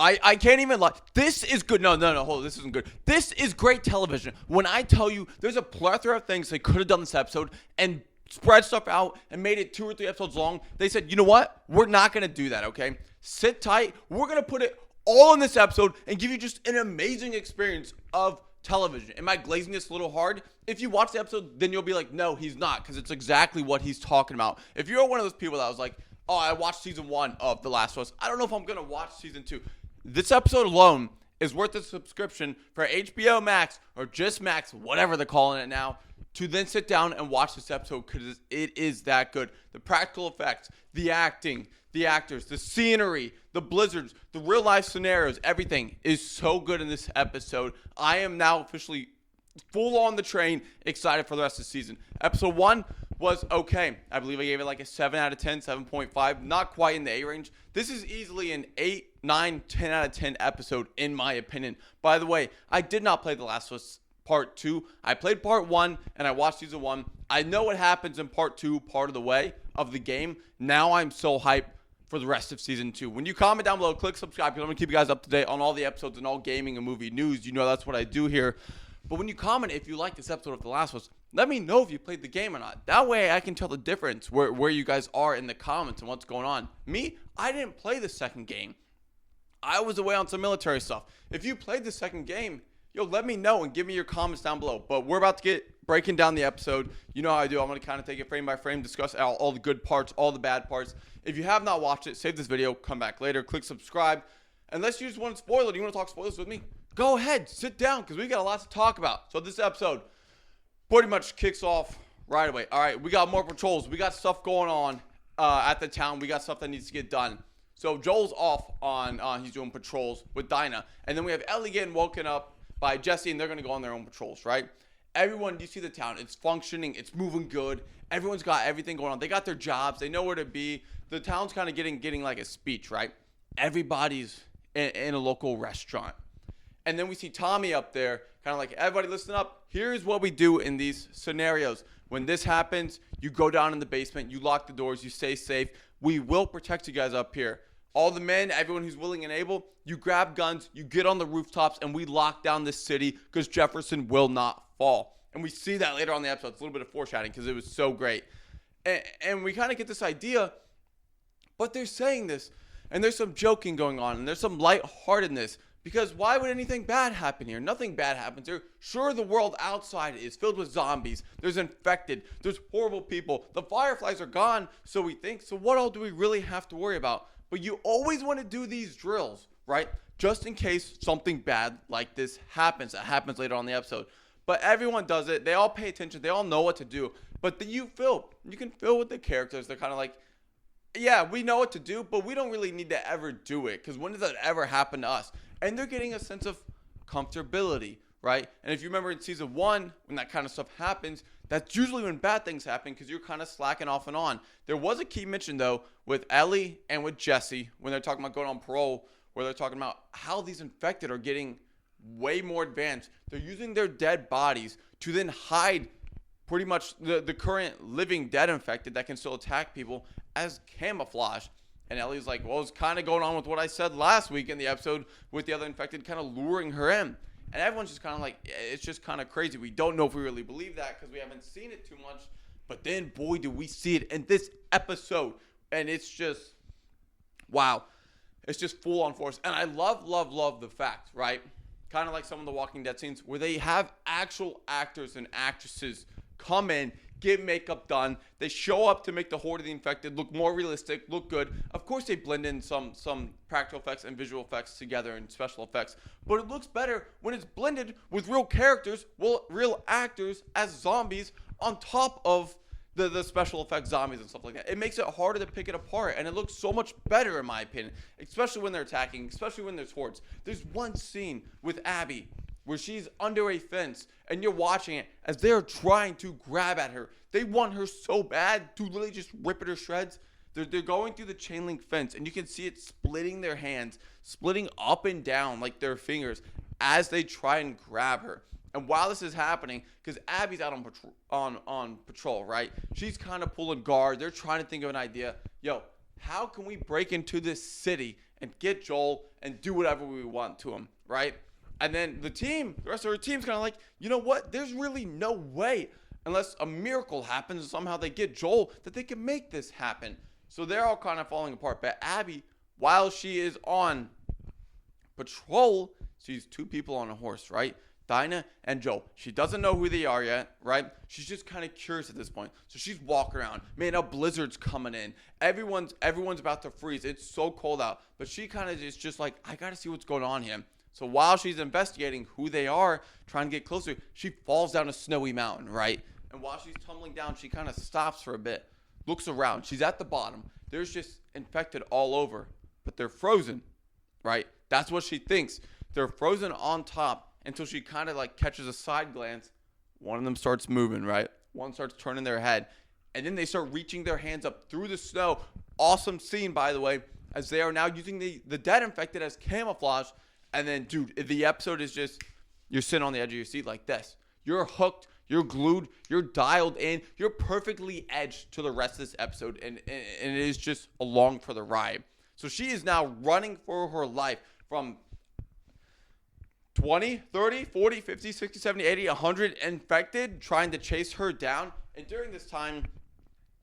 I can't even lie. This is good. No, no, no. Hold on. This isn't good. This is great television. When I tell you there's a plethora of things they could have done this episode and spread stuff out and made it 2 or 3 episodes long, they said, you know what? We're not going to do that, okay? Sit tight. We're going to put it all in this episode and give you just an amazing experience of television. Am I glazing this a little hard? If you watch the episode, then you'll be like, no, he's not, because it's exactly what he's talking about. If you're one of those people that was like, oh, I watched season 1 of The Last of Us, I don't know if I'm going to watch season 2. This episode alone is worth a subscription for HBO Max or just Max, whatever they're calling it now, to then sit down and watch this episode because it is that good. The practical effects, the acting, the actors, the scenery, the blizzards, the real life scenarios, everything is so good in this episode. I am now officially full on the train, excited for the rest of the season. Episode 1 was okay. I believe I gave it like a 7 out of 10, 7.5. Not quite in the A range. This is easily an 8, 9, 10 out of 10 episode in my opinion. By the way, I did not play The Last of Us Part 2. I played Part 1 and I watched Season 1. I know what happens in Part 2 part of the way of the game. Now I'm so hyped for the rest of Season 2. When you comment down below, click subscribe because I'm going to keep you guys up to date on all the episodes and all gaming and movie news. You know that's what I do here. But when you comment if you like this episode of The Last of Us, let me know if you played the game or not. That way I can tell the difference where you guys are in the comments and what's going on. Me, I didn't play the second game. I was away on some military stuff. If you played the second game, yo, let me know and give me your comments down below. But we're about to get breaking down the episode. You know how I do. I'm going to kind of take it frame by frame, discuss all the good parts, all the bad parts. If you have not watched it, save this video, come back later, click subscribe. Unless you just want to spoil it, you want to talk spoilers with me, go ahead, sit down, because we got a lot to talk about. So this episode pretty much kicks off right away. All right, we got more patrols. We got stuff going on at the town. We got stuff that needs to get done. So Joel's off on, he's doing patrols with Dinah. And then we have Ellie getting woken up by Jesse, and they're going to go on their own patrols, right? Everyone, you see the town. It's functioning. It's moving good. Everyone's got everything going on. They got their jobs. They know where to be. The town's kind of getting like a speech, right? Everybody's in a local restaurant. And then we see Tommy up there, kind of like, everybody listen up. Here's what we do in these scenarios. When this happens, you go down in the basement. You lock the doors. You stay safe. We will protect you guys up here. All the men, everyone who's willing and able, you grab guns, you get on the rooftops, and we lock down this city because Jefferson will not fall. And we see that later on in the episode. It's a little bit of foreshadowing because it was so great. And we kind of get this idea, but they're saying this, and there's some joking going on, and there's some lightheartedness. Because why would anything bad happen here? Nothing bad happens here. Sure, the world outside is filled with zombies. There's infected. There's horrible people. The fireflies are gone, so we think. So what all do we really have to worry about? But you always want to do these drills, right? Just in case something bad like this happens. That happens later on in the episode. But everyone does it. They all pay attention. They all know what to do. But then you can feel with the characters. They're kind of like, yeah, we know what to do, but we don't really need to ever do it. Because when does that ever happen to us? And they're getting a sense of comfortability, right? And if you remember in season 1, when that kind of stuff happens, that's usually when bad things happen because you're kind of slacking off and on. There was a key mention, though, with Ellie and with Jesse when they're talking about going on parole, where they're talking about how these infected are getting way more advanced. They're using their dead bodies to then hide pretty much the current living dead infected that can still attack people as camouflage. And Ellie's like, well, it's kind of going on with what I said last week in the episode with the other infected kind of luring her in. And everyone's just kind of like, it's just kind of crazy. We don't know if we really believe that because we haven't seen it too much. But then, boy, do we see it in this episode. And it's just, wow. It's just full on force. And I love the fact, right? Kind of like some of the Walking Dead scenes where they have actual actors and actresses come in, get makeup done. They show up to make the Horde of the Infected look more realistic, look good. Of course, they blend in some practical effects and visual effects together and special effects. But it looks better when it's blended with real characters, real actors as zombies on top of the special effects zombies and stuff like that. It makes it harder to pick it apart, and it looks so much better in my opinion, especially when they're attacking, especially when there's hordes. There's one scene with Abby where she's under a fence and you're watching it as they're trying to grab at her. They want her so bad to literally just rip at her shreds. They're going through the chain link fence and you can see it splitting their hands, splitting up and down like their fingers as they try and grab her. And while this is happening, because Abby's out on patrol, right? She's kind of pulling guard. They're trying to think of an idea. Yo, how can we break into this city and get Joel and do whatever we want to him, right? And then the rest of her team's kind of like, you know what? There's really no way, unless a miracle happens and somehow they get Joel, that they can make this happen. So they're all kind of falling apart. But Abby, while she is on patrol, sees two people on a horse, right? Dinah and Joel. She doesn't know who they are yet, right? She's just kind of curious at this point. So she's walking around. Man, a blizzard's coming in. Everyone's about to freeze. It's so cold out. But she kind of is just like, I got to see what's going on here. So while she's investigating who they are, trying to get closer, she falls down a snowy mountain, right? And while she's tumbling down, she kind of stops for a bit, looks around. She's at the bottom. There's just infected all over, but they're frozen, right? That's what she thinks. They're frozen on top until she kind of like catches a side glance. One of them starts moving, right? One starts turning their head. And then they start reaching their hands up through the snow. Awesome scene, by the way, as they are now using the dead infected as camouflage. And then, dude, the episode is just, you're sitting on the edge of your seat like this. You're hooked. You're glued. You're dialed in. You're perfectly edged to the rest of this episode. And it is just along for the ride. So she is now running for her life from 20, 30, 40, 50, 60, 70, 80, 100 infected trying to chase her down. And during this time,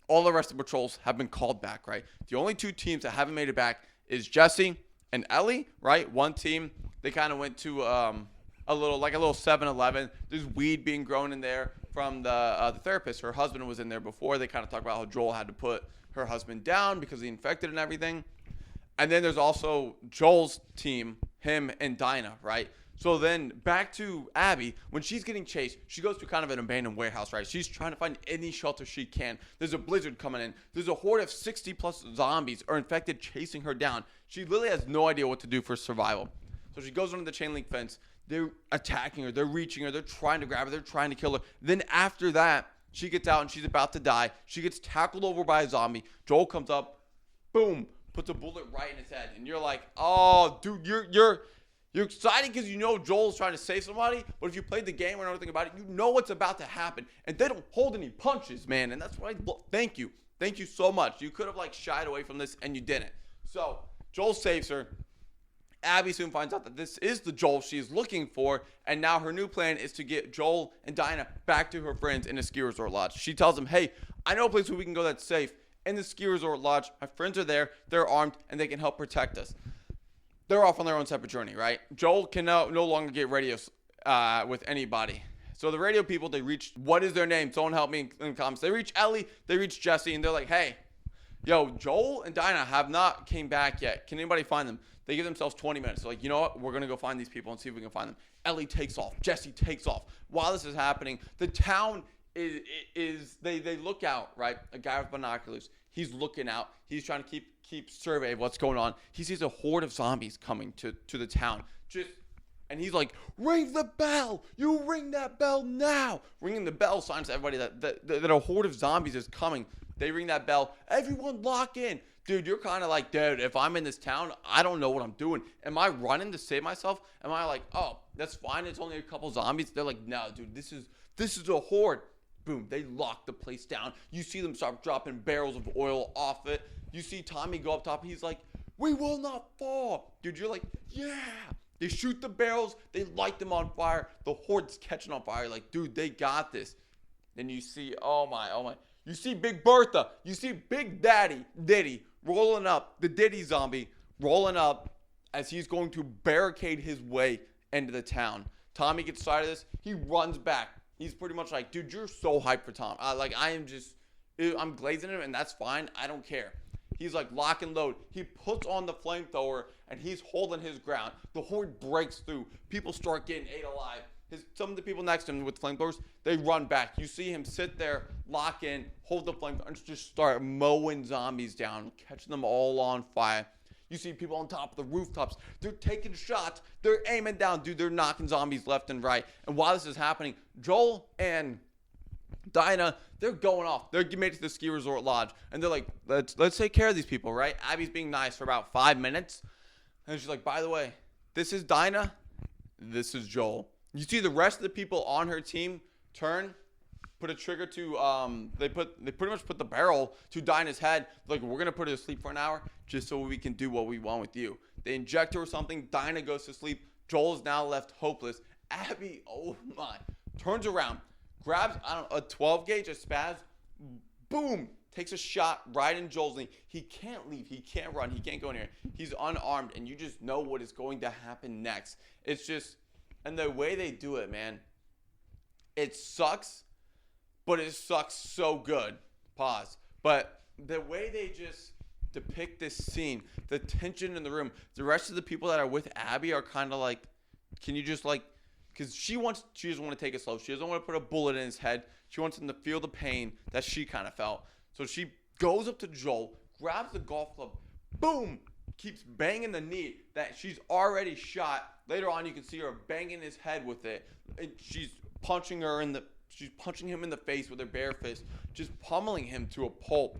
all the rest of the patrols have been called back, right? The only two teams that haven't made it back is Jesse and Ellie, right? One team, they kind of went to a little 7-Eleven. There's weed being grown in there from the therapist. Her husband was in there before. They kind of talk about how Joel had to put her husband down because he infected and everything. And then there's also Joel's team, him and Dinah, right? So then back to Abby. When she's getting chased, she goes to kind of an abandoned warehouse, right? She's trying to find any shelter she can. There's a blizzard coming in. There's a horde of 60 plus zombies or infected chasing her down. She literally has no idea what to do for survival. So she goes under the chain link fence. They're attacking her. They're reaching her. They're trying to grab her. They're trying to kill her. Then after that, she gets out and she's about to die. She gets tackled over by a zombie. Joel comes up, boom, puts a bullet right in his head. And you're like, oh, dude, you're excited because you know Joel's trying to save somebody, but if you played the game or know anything about it, you know what's about to happen. And they don't hold any punches, man. And that's why thank you. Thank you so much. You could have shied away from this and you didn't. So Joel saves her. Abby soon finds out that this is the Joel she's looking for, and now her new plan is to get Joel and Dinah back to her friends in a ski resort lodge. She tells them, hey, I know a place where we can go that's safe. In the ski resort lodge, my friends are there, they're armed, and they can help protect us. They're off on their own separate journey, right? Joel can no longer get radios with anybody. So the radio people, they reach, what is their name? Someone help me in the comments. They reach Ellie, they reach Jesse, and they're like, hey, yo, Joel and Dinah have not came back yet. Can anybody find them? They give themselves 20 minutes. They're like, you know what? We're going to go find these people and see if we can find them. Ellie takes off. Jesse takes off. While this is happening, the town is they look out, right? A guy with binoculars. He's looking out. He's trying to keep survey of what's going on. He sees a horde of zombies coming to the town. And he's like, ring the bell. You ring that bell now. Ringing the bell signs to everybody that a horde of zombies is coming. They ring that bell. Everyone lock in. Dude, you're kind of like, dude, if I'm in this town, I don't know what I'm doing. Am I running to save myself? Am I like, oh, that's fine. It's only a couple zombies. They're like, no, dude, this is a horde. Boom, they lock the place down. You see them start dropping barrels of oil off it. You see Tommy go up top. He's like, we will not fall. Dude, you're like, yeah. They shoot the barrels. They light them on fire. The horde's catching on fire. Like, dude, they got this. Then you see, oh my. You see Big Bertha. You see Big Daddy, Diddy, rolling up. The Diddy zombie rolling up as he's going to barricade his way into the town. Tommy gets sight of this. He runs back. He's pretty much like, dude, you're so hyped for Tom. I'm glazing him, and that's fine. I don't care. He's like, lock and load. He puts on the flamethrower, and he's holding his ground. The horde breaks through. People start getting ate alive. Some of the people next to him with flamethrowers, they run back. You see him sit there, lock in, hold the flamethrower, and just start mowing zombies down, catching them all on fire. You see people on top of the rooftops. They're taking shots. They're aiming down. Dude, they're knocking zombies left and right. And while this is happening, Joel and Dinah, they're going off. They're made it to the ski resort lodge. And they're like, let's take care of these people, right? Abby's being nice for about 5 minutes. And she's like, by the way, this is Dinah. This is Joel. You see the rest of the people on her team turn, put a trigger to they pretty much put the barrel to Dinah's head. Like, we're gonna put her to sleep for an hour just so we can do what we want with you. They inject her with something. Dinah goes to sleep. Joel is now left hopeless. Abby, oh my, turns around, grabs a 12 gauge, a spaz, boom, takes a shot right in Joel's knee. He can't leave. He can't run. He can't go in here. He's unarmed, and you just know what is going to happen next. It's just, and the way they do it, man, it sucks, but it sucks so good. Pause. But the way they just depict this scene, the tension in the room, the rest of the people that are with Abby are kind of like, can you just like, because she doesn't want to take it slow. She doesn't want to put a bullet in his head. She wants him to feel the pain that she kind of felt. So she goes up to Joel, grabs the golf club, boom, keeps banging the knee that she's already shot. Later on, you can see her banging his head with it. And she's punching him in the face with her bare fist, just pummeling him to a pulp.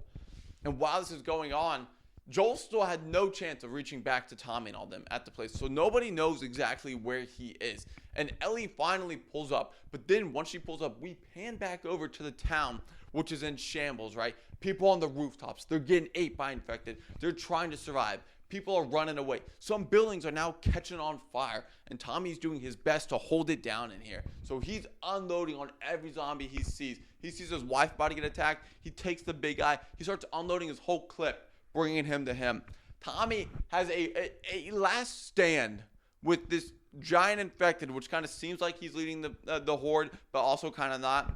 And while this is going on, Joel still had no chance of reaching back to Tommy and all them at the place. So nobody knows exactly where he is. And Ellie finally pulls up. But then once she pulls up, we pan back over to the town, which is in shambles, right? People on the rooftops. They're getting ate by infected. They're trying to survive. People are running away. Some buildings are now catching on fire. And Tommy's doing his best to hold it down in here. So he's unloading on every zombie he sees. He sees his wife about to get attacked. He takes the big guy. He starts unloading his whole clip, bringing him to him. Tommy has a last stand with this giant infected, which kind of seems like he's leading the horde, but also kind of not.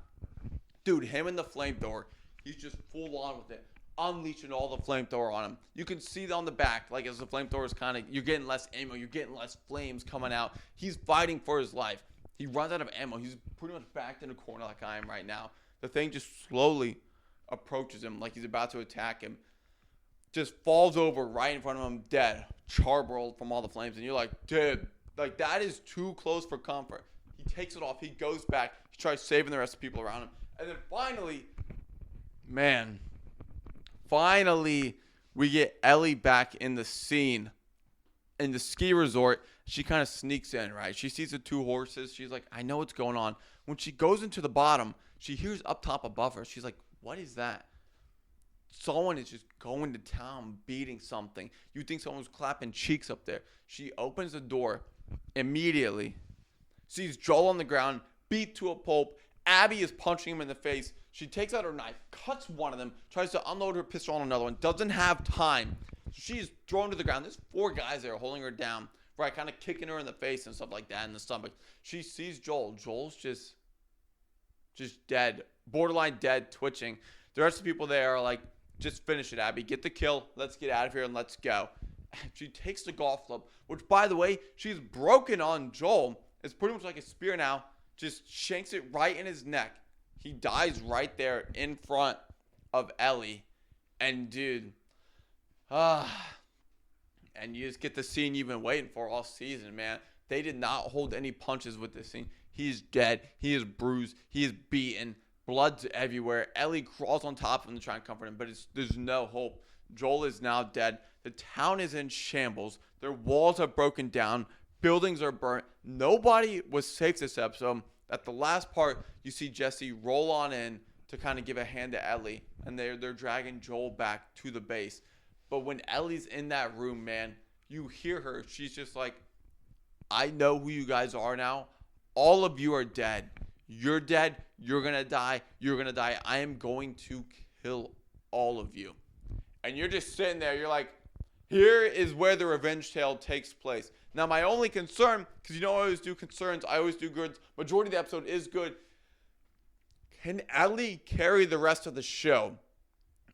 Dude, him and the flamethrower, he's just full on with it, unleashing all the flamethrower on him. You can see it on the back, like as the flamethrower is kind of, you're getting less ammo, you're getting less flames coming out. He's fighting for his life. He runs out of ammo. He's pretty much backed in a corner like I am right now. The thing just slowly approaches him like he's about to attack him. Just falls over right in front of him, dead, charbroiled from all the flames. And you're like, dude, like that is too close for comfort. He takes it off. He goes back. He tries saving the rest of the people around him. And then finally, we get Ellie back in the scene in the ski resort. She kind of sneaks in, right? She sees the two horses. She's like, I know what's going on. When she goes into the bottom, she hears up top above her. She's like, what is that? Someone is just going to town beating something. You think someone's clapping cheeks up there. She opens the door immediately, sees Joel on the ground, beat to a pulp. Abby is punching him in the face. She takes out her knife, cuts one of them, tries to unload her pistol on another one, doesn't have time. So she is thrown to the ground. There's 4 guys there holding her down, right, kind of kicking her in the face and stuff like that, in the stomach. She sees Joel. Joel's just dead, borderline dead, twitching. The rest of the people there are like, just finish it, Abby. Get the kill. Let's get out of here and let's go. She takes the golf club, which, by the way, she's broken on Joel. It's pretty much like a spear now. Just shanks it right in his neck. He dies right there in front of Ellie. And, dude, and you just get the scene you've been waiting for all season, man. They did not hold any punches with this scene. He's dead. He is bruised. He is beaten. Blood's everywhere. Ellie crawls on top of him to try and comfort him, but there's no hope. Joel is now dead. The town is in shambles. Their walls are broken down. Buildings are burnt. Nobody was safe this episode. At the last part, you see Jesse roll on in to kind of give a hand to Ellie, and they're dragging Joel back to the base. But when Ellie's in that room, man, you hear her. She's just like, I know who you guys are now. All of you are dead. You're dead. You're going to die. You're going to die. I am going to kill all of you. And you're just sitting there. You're like, here is where the revenge tale takes place. Now, my only concern, because you know I always do concerns, I always do goods. Majority of the episode is good. Can Ellie carry the rest of the show?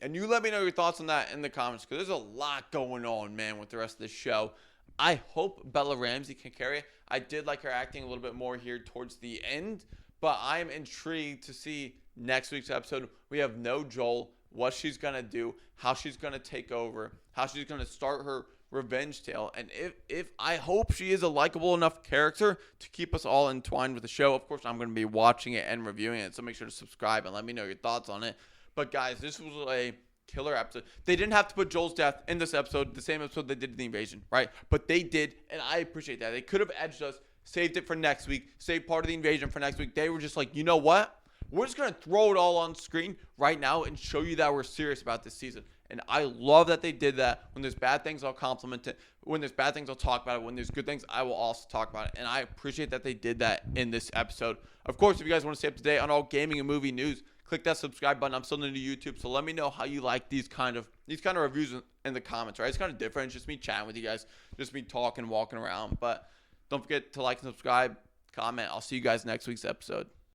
And you let me know your thoughts on that in the comments, because there's a lot going on, man, with the rest of the show. I hope Bella Ramsey can carry it. I did like her acting a little bit more here towards the end. But I am intrigued to see next week's episode. We have no Joel, what she's going to do, how she's going to take over, how she's going to start her revenge tale. And if I hope she is a likable enough character to keep us all entwined with the show. Of course, I'm going to be watching it and reviewing it. So make sure to subscribe and let me know your thoughts on it. But guys, this was a killer episode. They didn't have to put Joel's death in this episode, the same episode they did in the invasion, right? But they did, and I appreciate that. They could have edged us. Saved it for next week. Saved part of the invasion for next week. They were just like, you know what? We're just going to throw it all on screen right now and show you that we're serious about this season. And I love that they did that. When there's bad things, I'll compliment it. When there's bad things, I'll talk about it. When there's good things, I will also talk about it. And I appreciate that they did that in this episode. Of course, if you guys want to stay up to date on all gaming and movie news, click that subscribe button. I'm still new to YouTube, so let me know how you like these kind of reviews in the comments, right? It's kind of different. It's just me chatting with you guys, just me talking, walking around. But don't forget to like and subscribe, comment. I'll see you guys next week's episode.